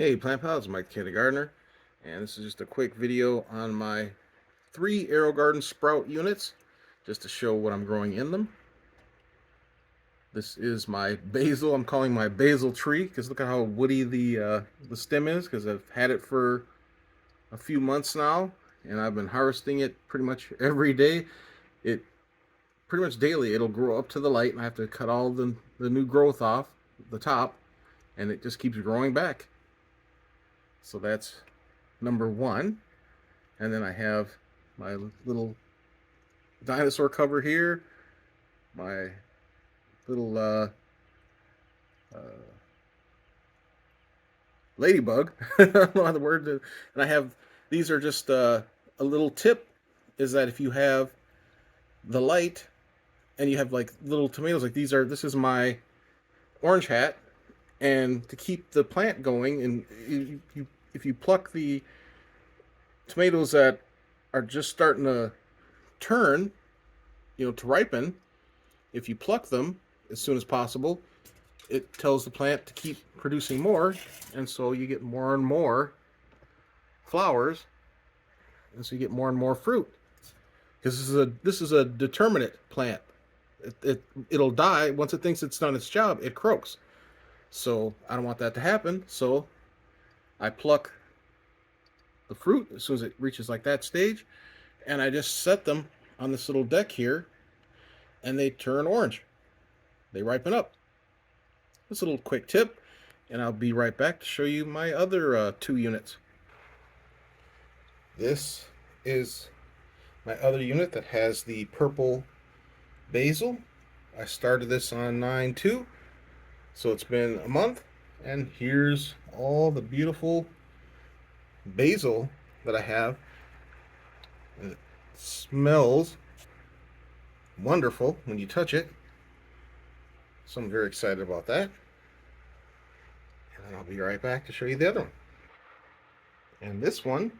Hey Plant Pals, Mike the Gardener, and this is just a quick video on my 3 AeroGarden sprout units, just to show what I'm growing in them. This is my basil. I'm calling my basil tree because look at how woody the stem is. Because I've had it for a few months now, and I've been harvesting it pretty much every day. It pretty much daily. It'll grow up to the light, and I have to cut all the new growth off the top, and it just keeps growing back. So that's number one. And then I have my little dinosaur cover here, my little uh, ladybug. I don't know how the word is. And I have, these are just a little tip, is that if you have the light and you have like little tomatoes, like these are, this is my orange hat. And to keep the plant going, and if you pluck the tomatoes that are just starting to turn, to ripen, if you pluck them as soon as possible, it tells the plant to keep producing more, and so you get more and more flowers, and so you get more and more fruit. Because this is a determinate plant. It'll die once it thinks it's done its job. It croaks. So I don't want that to happen. So I pluck the fruit as soon as it reaches like that stage, and I just set them on this little deck here, and they turn orange. They ripen up. This a little quick tip, and I'll be right back to show you my other 2 units. This is my other unit that has the purple basil. I started this on 9/2, so it's been a month, and here's all the beautiful basil that I have. And it smells wonderful when you touch it, so I'm very excited about that. And then I'll be right back to show you the other one. And this one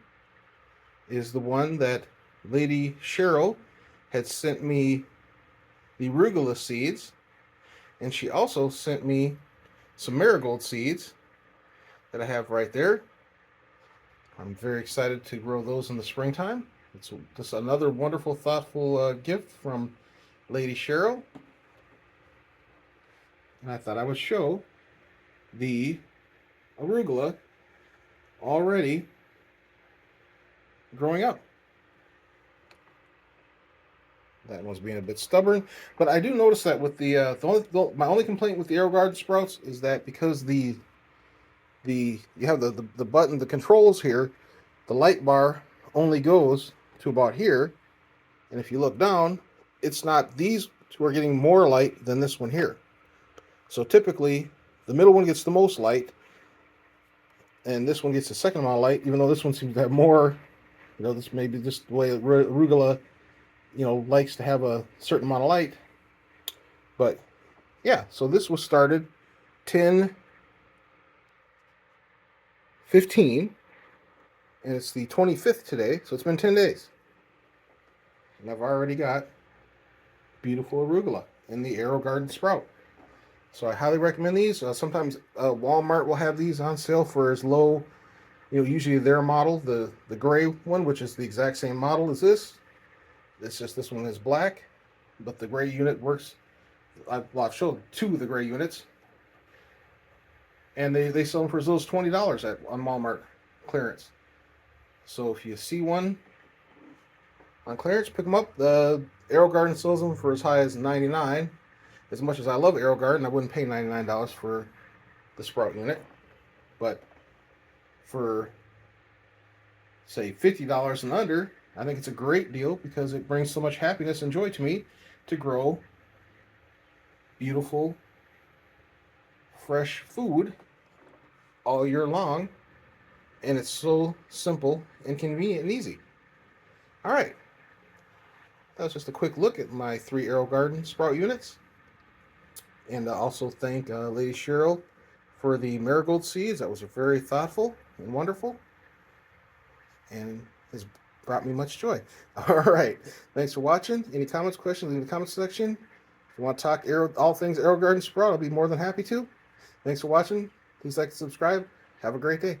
is the one that Lady Cheryl had sent me the arugula seeds, and she also sent me some marigold seeds that I have right there. I'm very excited to grow those in the springtime. It's just another wonderful, thoughtful gift from Lady Cheryl. And I thought I would show the arugula already growing up. That one's being a bit stubborn, but I do notice that with my only complaint with the AeroGarden sprouts is that because you have the button, the controls here, the light bar only goes to about here, and if you look down, it's not, these two are getting more light than this one here. So typically the middle one gets the most light, and this one gets the second amount of light, even though this one seems to have more. This may be just the way arugula likes to have a certain amount of light. But yeah, so this was started 10/15, and it's the 25th today, so it's been 10 days. And I've already got beautiful arugula in the AeroGarden sprout. So I highly recommend these. Sometimes Walmart will have these on sale for as low, usually their model, the gray one, which is the exact same model as this. It's just this one is black, but the gray unit works. I've showed 2 of the gray units, and they sell them for as low as $20 on Walmart clearance. So if you see one on clearance, pick them up. The AeroGarden sells them for as high as $99. As much as I love AeroGarden, I wouldn't pay $99 for the sprout unit, but for say $50 and under, I think it's a great deal because it brings so much happiness and joy to me to grow beautiful, fresh food all year long. And it's so simple and convenient and easy. All right. That was just a quick look at my 3 AeroGarden sprout units. And I also thank Lady Cheryl for the marigold seeds. That was very thoughtful and wonderful, and has brought me much joy. All right. Thanks for watching. Any comments, questions, in the comment section. If you want to talk all things AeroGarden sprout, I'll be more than happy to. Thanks for watching. Please like and subscribe. Have a great day.